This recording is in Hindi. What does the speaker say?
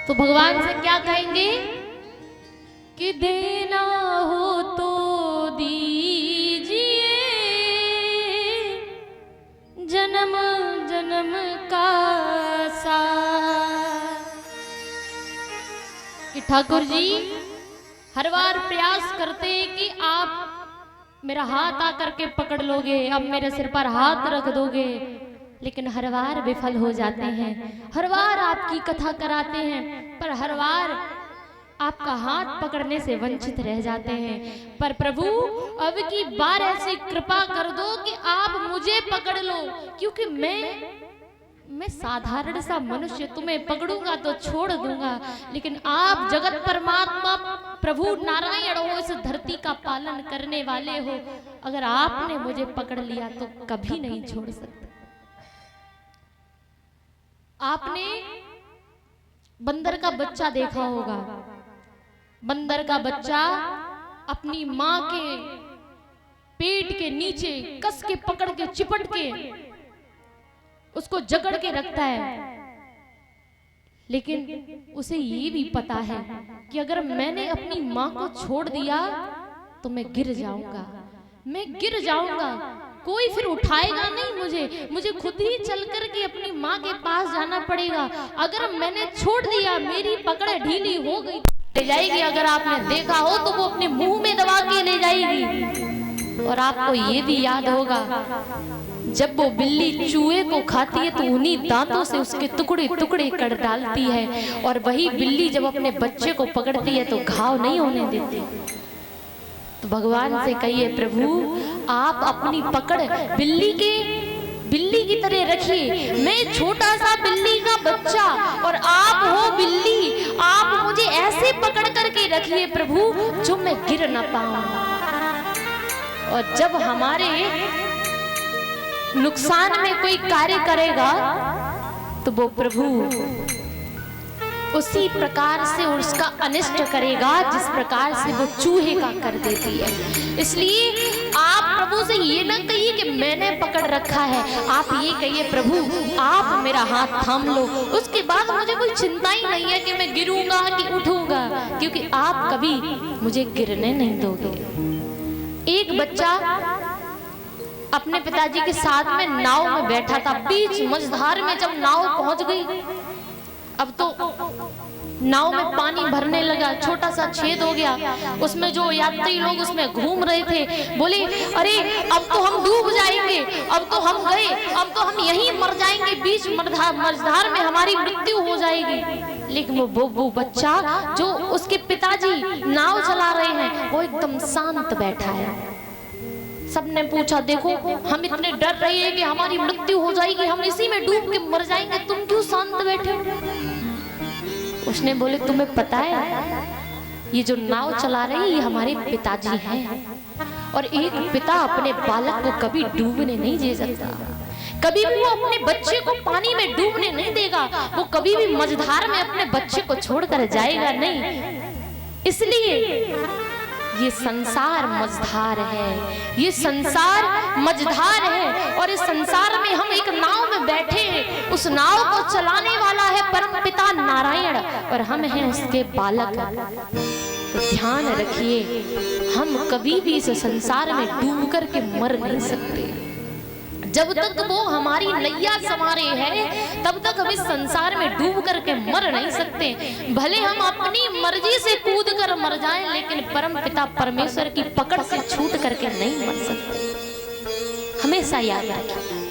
तो भगवान से क्या कहेंगे कि देना हो तो दीजिए जन्म जन्म का साथ। कि ठाकुर जी हर बार प्रयास करते हैं कि आप मेरा हाथ आकर के पकड़ लोगे, अब मेरे सिर पर हाथ रख दोगे, लेकिन हर बार विफल हो जाते हैं। हर बार आपकी कथा कराते हैं पर हर बार आपका हाथ पकड़ने से वंचित रह जाते हैं। पर प्रभु अब की बार ऐसी कृपा कर दो कि आप मुझे पकड़ लो, क्योंकि मैं साधारण सा मनुष्य, तुम्हें पकड़ूंगा तो छोड़ दूंगा, लेकिन आप जगत परमात्मा प्रभु नारायण हो, इस धरती का पालन करने वाले हो, अगर आपने मुझे पकड़ लिया तो कभी नहीं छोड़ सकते। आपने बंदर का बच्चा देखा होगा। बंदर का बच्चा अपनी मां के पेट के नीचे कस के पकड़ के चिपट के उसको जकड़ के रखता है, लेकिन उसे ये भी पता है कि अगर मैंने अपनी मां को छोड़ दिया तो मैं गिर जाऊंगा, कोई फिर उठाएगा नहीं मुझे खुद ही चल कर के अपनी माँ के पास जाना पड़ेगा। अगर मैंने छोड़ दिया, मेरी पकड़ ढीली हो गई, ले जाएगी। अगर आपने देखा हो तो वो अपने मुंह में दबा के ले जाएगी। और आपको ये भी याद होगा, जब वो बिल्ली चूहे को खाती है तो उन्हीं दांतों से उसके टुकड़े टुकड़े कर डालती है, और वही बिल्ली जब अपने बच्चे को पकड़ती है तो घाव नहीं होने देती। तो भगवान से कहिए प्रभु आप अपनी पकड़ बिल्ली की तरह रखिए। मैं छोटा सा बिल्ली का बच्चा और आप हो बिल्ली, आप मुझे ऐसे पकड़ करके रखिए प्रभु जो मैं गिर ना पाऊं। और जब हमारे नुकसान में कोई कार्य करेगा तो वो प्रभु उसी प्रकार से उसका अनिष्ट करेगा जिस प्रकार से वो चूहे का कर देती है। इसलिए आप प्रभु से ये ना कहिए कि मैंने पकड़ रखा है, आप ये कहिए प्रभु आप मेरा हाथ थाम लो, उसके बाद मुझे कोई चिंता ही नहीं है कि मैं गिरूंगा कि उठूंगा, क्योंकि आप कभी मुझे गिरने नहीं दोगे। एक बच्चा अपने पिताजी के साथ में नाव में बैठा था, बीच मझधार में जब नाव पहुंच गई, अब तो नाव में पानी भरने लगा, छोटा सा छेद हो गया, उसमें जो यात्री लोग उसमें घूम रहे थे बोले अरे अब तो हम डूब जाएंगे, अब तो हम गए, अब तो हम यहीं मर जाएंगे, बीच मझधार में हमारी मृत्यु हो जाएगी। लेकिन वो बच्चा जो उसके पिताजी नाव चला रहे हैं वो एकदम शांत बैठा है। सबने पूछा देखो हम इतने डर रहे हैं कि हमारी मृत्यु हो जाएगी, हम इसी में डूब के मर जाएंगे, तुम क्यों शांत बैठे हो? उसने बोले तुम्हें पता है ये जो नाव चला रही है ये हमारे पिताजी हैं, और एक पिता अपने बालक को कभी डूबने नहीं दे सकता, कभी भी वो अपने बच्चे को पानी में डूबने नहीं देगा, वो कभी भी मझधार में अपने बच्चे को छोड़कर जाएगा नहीं। इसलिए ये संसार मझधार है, ये संसार मझधार है, और इस संसार में हम एक नाव में बैठे हैं, उस नाव को चलाने वाला है परमपिता नारायण और हम हैं उसके बालक। तो ध्यान रखिए हम कभी भी इस संसार में डूब कर के मर नहीं सकते। जब तक वो हमारी नैया संवारे है तब तक हम इस संसार में डूब करके मर नहीं सकते। भले हम अपनी मर्जी से कूद कर मर जाएं, लेकिन परम पिता परमेश्वर की पकड़ से छूट करके नहीं मर सकते। हमेशा याद रखें।